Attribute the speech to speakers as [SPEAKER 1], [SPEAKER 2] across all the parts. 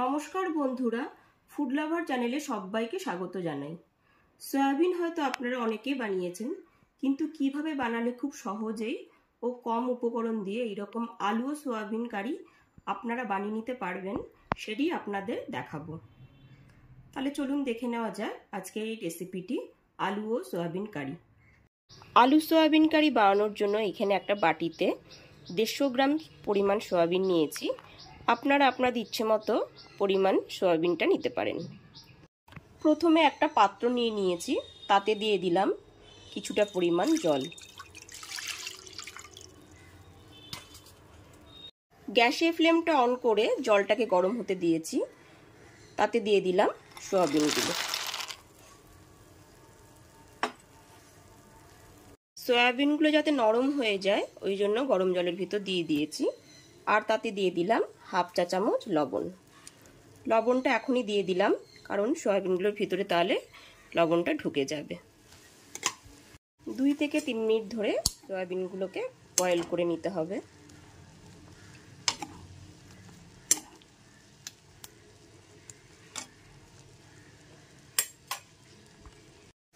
[SPEAKER 1] নমস্কার বন্ধুরা, food lover চ্যানেলে সবাইকে স্বাগত জানাই। সয়াবিন হয়তো আপনারা অনেকেই বানিয়েছেন, কিন্তু কিভাবে বানালে খুব সহজেই ও কম উপকরণ দিয়ে এইরকম আলু ও সয়াবিন কারি আপনারা বানিয়ে নিতে পারবেন, সেটাই আপনাদের দেখাবো। তাহলে চলুন দেখে নেওয়া যায় আজকে এই রেসিপিটি, আলু ও সয়াবিন কারি। আলু সয়াবিন কারি বানানোর জন্য এখানে একটা বাটিতে 150 গ্রাম পরিমাণ সয়াবিন নিয়েছি। আপনারা আপনাদের ইচ্ছে মতো পরিমাণ সয়াবিনটা নিতে পারেন। প্রথমে একটা পাত্র নিয়ে নিয়েছি, তাতে দিয়ে দিলাম কিছুটা পরিমাণ জল। গ্যাসের ফ্লেমটা অন করে জলটাকে গরম হতে দিয়েছি, তাতে দিয়ে দিলাম সয়াবিনগুলো। সয়াবিনগুলো যাতে নরম হয়ে যায় ওই জন্য গরম জলের ভিতর দিয়ে দিয়েছি। আর তাতে দিয়ে দিলাম হাফ চা চামচ লবণ। লবণটা এখনই দিয়ে দিলাম, কারণ সয়াবিনগুলোর ভিতরে তাহলে লবণটা ঢুকে যাবে। 2 থেকে 3 মিনিট ধরে সয়াবিনগুলোকে বয়েল করে নিতে হবে।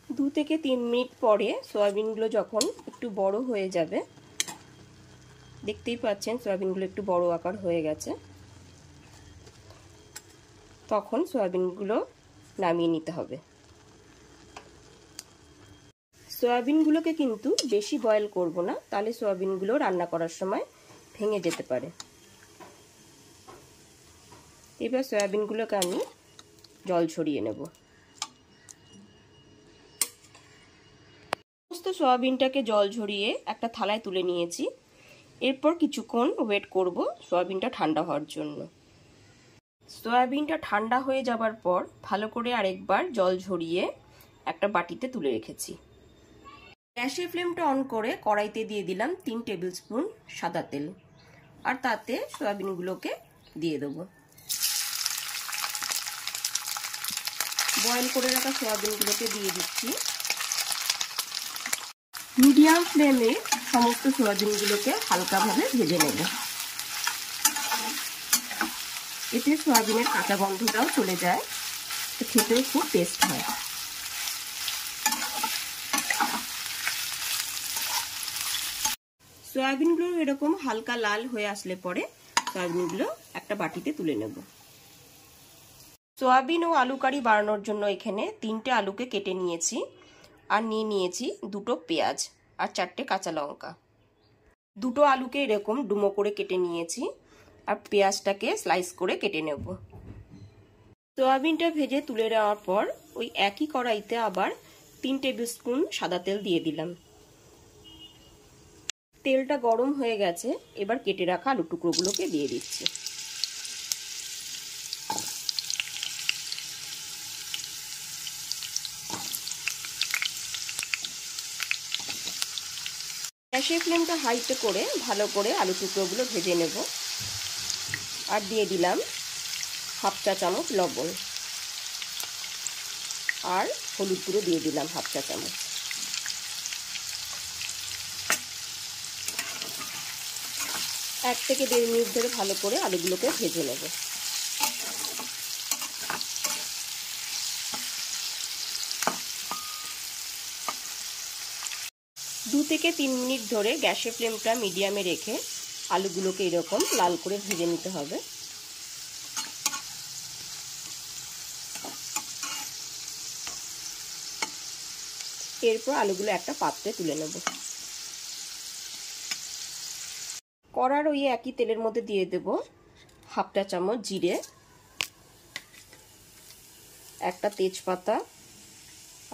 [SPEAKER 1] দু থেকে 3 মিনিট পরে সয়াবিনগুলো যখন একটু বড় হয়ে যাবে, দেখতেই পাচ্ছেন সয়াবিনগুলো একটু বড় আকার হয়ে গেছে, তখন সয়াবিনগুলো নামিয়ে নিতে হবে। সয়াবিনগুলোকে কিন্তু বেশি বয়েল করব না, তাহলে সয়াবিনগুলো রান্না করার সময় ভেঙে যেতে পারে। এবার সয়াবিনগুলোকে আমি জল ছড়িয়ে নেব। সমস্ত সয়াবিনটাকে জল ঝরিয়ে একটা থালায় তুলে নিয়েছি। এরপর কিছুক্ষণ ওয়েট করব সয়াবিনটা ঠান্ডা হওয়ার জন্য। সয়াবিনটা ঠান্ডা হয়ে যাবার পর ভালো করে আরেকবার জল ঝরিয়ে একটা বাটিতে তুলে রেখেছি। গ্যাসের ফ্লেমটা অন করে কড়াইতে দিয়ে দিলাম 3 টেবিল স্পুন সাদা তেল, আর তাতে সয়াবিনগুলোকে দিয়ে দেবো। বয়েল করে রাখা সয়াবিনগুলোকে দিয়ে দিচ্ছি। মিডিয়াম ফ্লেমে সমস্ত সয়াবিনগুলোকে হালকাভাবে ভেজে নেব। এতে সয়াবিনের কাঁচা গন্ধটাও চলে যায়, খেতেও খুব টেস্ট হয়। সয়াবিনগুলো এরকম হালকা লাল হয়ে আসলে পরে সয়াবিনগুলো একটা বাটিতে তুলে নেব। সয়াবিন ও আলু কারি বানানোর জন্য এখানে 3টে আলুকে কেটে নিয়েছি, আর নিয়ে নিয়েছি 2টো পেঁয়াজ আর 4টে কাঁচা লঙ্কা। 2টো আলুকে এরকম ডুমো করে কেটে নিয়েছি, আর পেঁয়াজটাকে স্লাইস করে কেটে নেব। সয়াবিনটা ভেজে তুলে নেওয়ার পর ওই একই কড়াইতে আবার 3 টেবিল স্পুন সাদা তেল দিয়ে দিলাম। তেলটা গরম হয়ে গেছে, এবার কেটে রাখা আলু টুকরোগুলোকে দিয়ে দিচ্ছি। গ্যাসের ফ্লেমটা হাইতে করে ভালো করে আলু টুকরোগুলো ভেজে নেব। আর দিয়ে দিলাম হাফ চা চামচ লবণ, আর হলুদ গুঁড়ো দিয়ে দিলাম হাফ চা চামচ। এক থেকে 1.5 মিনিট ধরে ভালো করে আলুগুলোকে ভেজে নেব। দু থেকে 3 মিনিট ধরে গ্যাসের ফ্লেমটা মিডিয়ামে রেখে আলুগুলোকে এরকম লাল করে ভেজে নিতে হবে। এরপর আলুগুলো একটা পাত্রে তুলে নেব। কড়ার ওই একই তেলের মধ্যে দিয়ে দেব হাফ চা চামচ জিরে, একটা তেজপাতা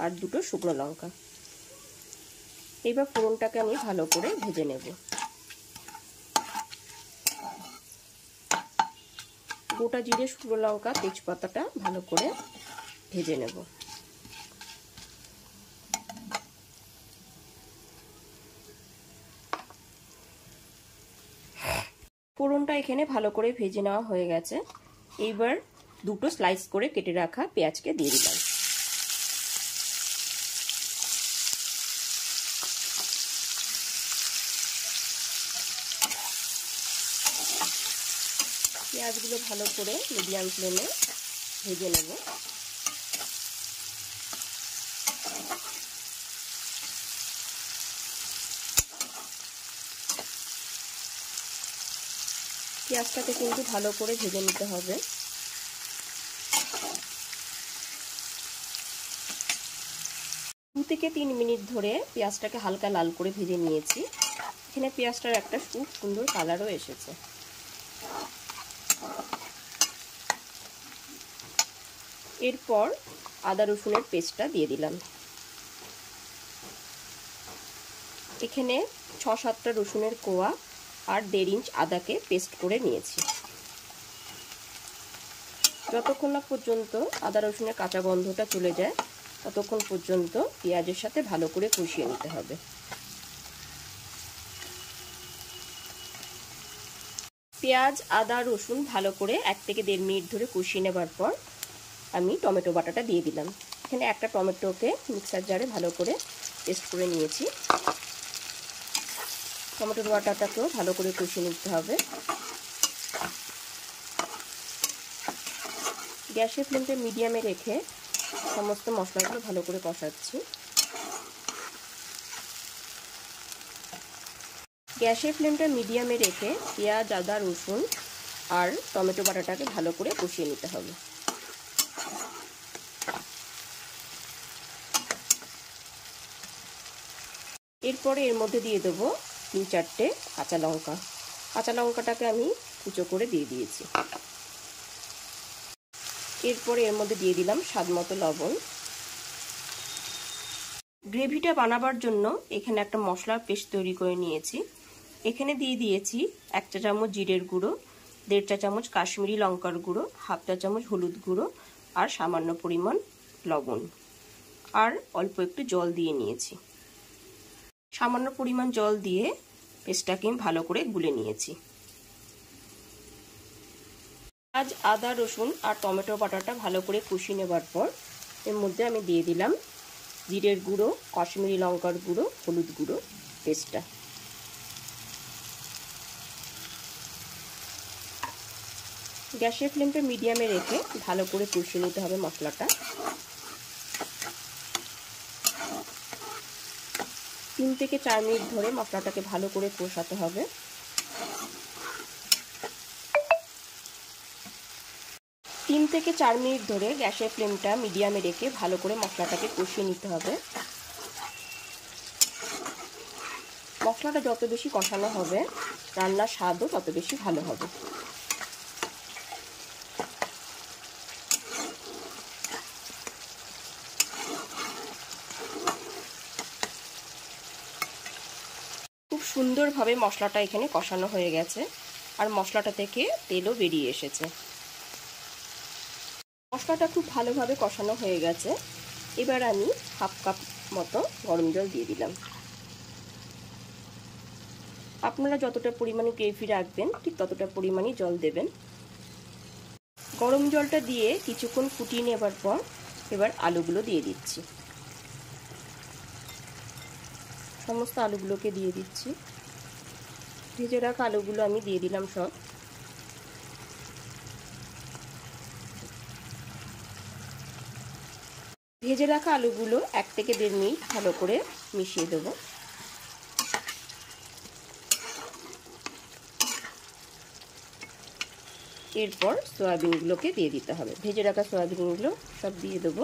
[SPEAKER 1] আর 2টো শুকনো লঙ্কা। এবার ফোড়নটাকে আমি ভালো করে ভেজে নেব। গোটা জিরে, শুকনো লঙ্কা, তেজপাতাটা ভালো করে ভেজে নেব। ফোড়নটা এখানে ভালো করে ভেজে নেওয়া হয়ে গেছে। এইবার 2টো স্লাইস করে কেটে রাখা পেঁয়াজকে দিয়ে দিলাম। পেঁয়াজগুলো ভালো করে মিডিয়াম ফ্লেমে ভেজে নেব। পেঁয়াজটাকে কিন্তু ভালো করে ভেজে নিতে হবে। 2 থেকে 3 মিনিট ধরে পেঁয়াজটাকে হালকা লাল করে ভেজে নিয়েছি। এখানে পেঁয়াজটার একটা খুব সুন্দর কালারও এসেছে। এরপর আদা রসুনের পেস্টটা দিয়ে দিলাম। এখানে 6-7টা রসুনের কোয়া আর 1.5 ইঞ্চ আদাকে পেস্ট করে নিয়েছি। যতক্ষণ না পর্যন্ত আদা রসুনের কাঁচা গন্ধটা চলে যায় ততক্ষণ পর্যন্ত পেঁয়াজের সাথে ভালো করে কষিয়ে নিতে হবে। পেঁয়াজ আদা রসুন ভালো করে 1 থেকে 1.5 মিনিট ধরে কষিয়ে নেবার পর আমি টমেটো বাটাটা দিয়ে দিলাম। এখানে একটা টমেটোকে মিক্সার জারে ভালো করে পেস্ট করে নিয়েছি। টমেটোর বাটাটাকেও ভালো করে কষিয়ে নিতে হবে। গ্যাসের ফ্লেমটা মিডিয়ামে রেখে সমস্ত মশলাগুলো ভালো করে কষাচ্ছি। গ্যাসের ফ্লেমটা মিডিয়ামে রেখে পেঁয়াজ আদা রসুন আর টমেটো বাটাটাকে ভালো করে কষিয়ে নিতে হবে। এরপরে এর মধ্যে দিয়ে দেবো 3-4টে কাঁচা লঙ্কা। কাঁচা লঙ্কাটাকে আমি কুচো করে দিয়ে দিয়েছি। এরপরে এর মধ্যে দিয়ে দিলাম স্বাদমতো লবণ। গ্রেভিটা বানাবার জন্য এখানে একটা মশলার পেস্ট তৈরি করে নিয়েছি। এখানে দিয়ে দিয়েছি 1 চা চামচ জিরের গুঁড়ো, 1.5 চা চামচ কাশ্মীরি লঙ্কার গুঁড়ো, 1/2 চা চামচ হলুদ গুঁড়ো আর সামান্য পরিমাণ লবণ আর অল্প একটু জল দিয়ে নিয়েছি। সামান্য পরিমাণ জল দিয়ে পেস্টটাকে ভালো করে গুলে নিয়েছি। আজ আদা রসুন আর টমেটো বাটাটা ভালো করে কষিয়ে নেবার পর এর মধ্যে আমি দিয়ে দিলাম জিরের গুঁড়ো, কাশ্মীরি লঙ্কার গুঁড়ো, হলুদ গুঁড়ো পেস্টটা। গ্যাসের ফ্লেমটা মিডিয়ামে রেখে ভালো করে কষিয়ে নিতে হবে মশলাটা। 3 থেকে 4 মিনিট ধরে মশলাটাকে ভালো করে কষাতে হবে। 3 থেকে 4 মিনিট ধরে গ্যাসের ফ্লেমটা মিডিয়ামে রেখে ভালো করে মশলাটাকে কষিয়ে নিতে হবে। মশলাটা যত বেশি কষানো হবে রান্নার স্বাদও তত বেশি ভালো হবে। খুব সুন্দরভাবে মশলাটা এখানে কষানো হয়ে গেছে আর মশলাটা থেকে তেলও বেরিয়ে এসেছে। মশলাটা খুব ভালোভাবে কষানো হয়ে গেছে। এবার আমি 1/2 কাপ মতো গরম জল দিয়ে দিলাম। আপনারা যতটা পরিমাণে গ্রেভি রাখবেন ঠিক ততটা পরিমাণই জল দেবেন। গরম জলটা দিয়ে কিছুক্ষণ ফুটিয়ে নেবার পর এবার আলুগুলো দিয়ে দিচ্ছি। সমস্ত আলুগুলোকে দিয়ে দিচ্ছি। ভেজে রাখা আলুগুলো আমি দিয়ে দিলাম সব। ভেজে রাখা আলুগুলো 1 থেকে 1.5 মিনিট ভালো করে মিশিয়ে দেবো। এরপর সয়াবিনগুলোকে দিয়ে দিতে হবে। ভেজে রাখা সয়াবিনগুলো সব দিয়ে দেবো।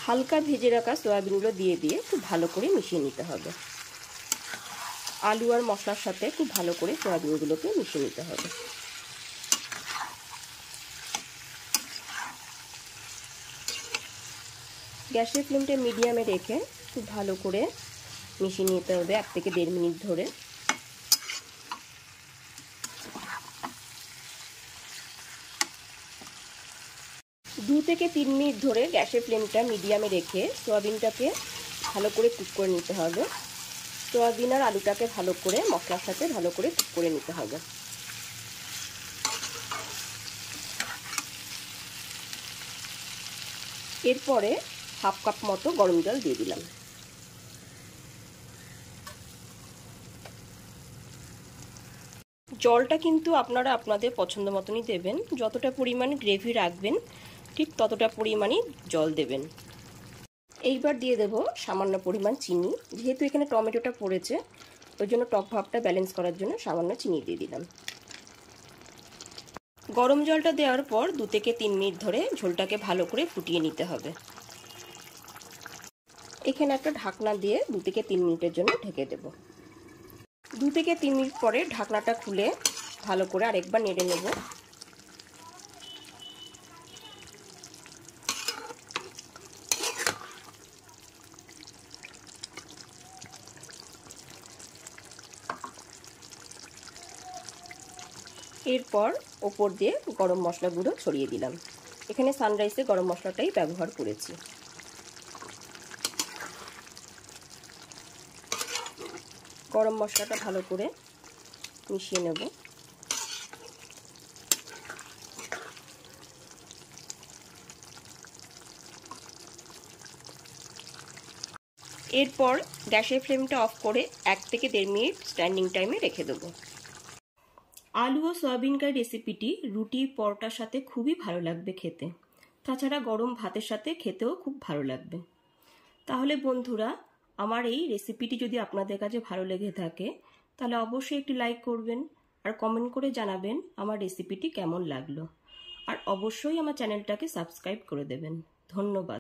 [SPEAKER 1] হালকা ভেজে রাখা সয়াবিনগুলো দিয়ে খুব ভালো করে মিশিয়ে নিতে হবে। আলু আর মশলার সাথে খুব ভালো করে সয়াবিনগুলোকে মিশিয়ে নিতে হবে। গ্যাসের ফ্লেমটা মিডিয়ামে রেখে খুব ভালো করে মিশিয়ে নিতে হবে 1 থেকে 1.5 মিনিট ধরে। দু থেকে 3 মিনিট ধরে গ্যাসের ফ্লেমটা মিডিয়ামে রেখে সয়াবিনটাকে ভালো করে কুক করে নিতে হবে। সয়াবিন আর আলুটাকে ভালো করে মশলার সাথে ভালো করে কুক করে নিতে হবে। এরপরে হাফ কাপ মতো গরম জল দিয়ে দিলাম। জলটা কিন্তু আপনারা আপনাদের পছন্দ মতনই দেবেন, যতটা পরিমাণ গ্রেভি রাখবেন ঠিক ততটা পরিমাণই জল দেবেন। এইবার দিয়ে দেব সামান্য পরিমাণ চিনি, যেহেতু এখানে টমেটোটা পড়েছে ওই জন্য টক ভাবটা ব্যালেন্স করার জন্য সামান্য চিনি দিয়ে দিলাম। গরম জলটা দেওয়ার পর 2 থেকে 3 মিনিট ধরে ঝোলটাকে ভালো করে ফুটিয়ে নিতে হবে। এখানে একটা ঢাকনা দিয়ে 2 থেকে 3 মিনিটের জন্য ঢেকে দেব। 2 থেকে 3 মিনিট পরে ঢাকনাটা খুলে ভালো করে আরেকবার নেড়ে নেব। এরপর ওপর দিয়ে গরম মশলা গুঁড়ো ছড়িয়ে দিলাম। এখানে সানরাইসে গরম মশলাটাই ব্যবহার করেছি। গরম মশলাটা ভালো করে মিশিয়ে নেব। এরপর গ্যাসের ফ্লেমটা অফ করে 1 থেকে 1.5 মিনিট স্ট্যান্ডিং টাইমে রেখে দেবো। আলু ও সয়াবিন কারি রেসিপিটি রুটি পরোটার সাথে খুবই ভালো লাগবে খেতে, তাছাড়া গরম ভাতের সাথে খেতেও খুব ভালো লাগবে। তাহলে বন্ধুরা, আমার এই রেসিপিটি যদি আপনাদের কাছে ভালো লেগে থাকে তাহলে অবশ্যই একটি লাইক করবেন আর কমেন্ট করে জানাবেন আমার রেসিপিটি কেমন লাগলো, আর অবশ্যই আমার চ্যানেলটাকে সাবস্ক্রাইব করে দেবেন। ধন্যবাদ।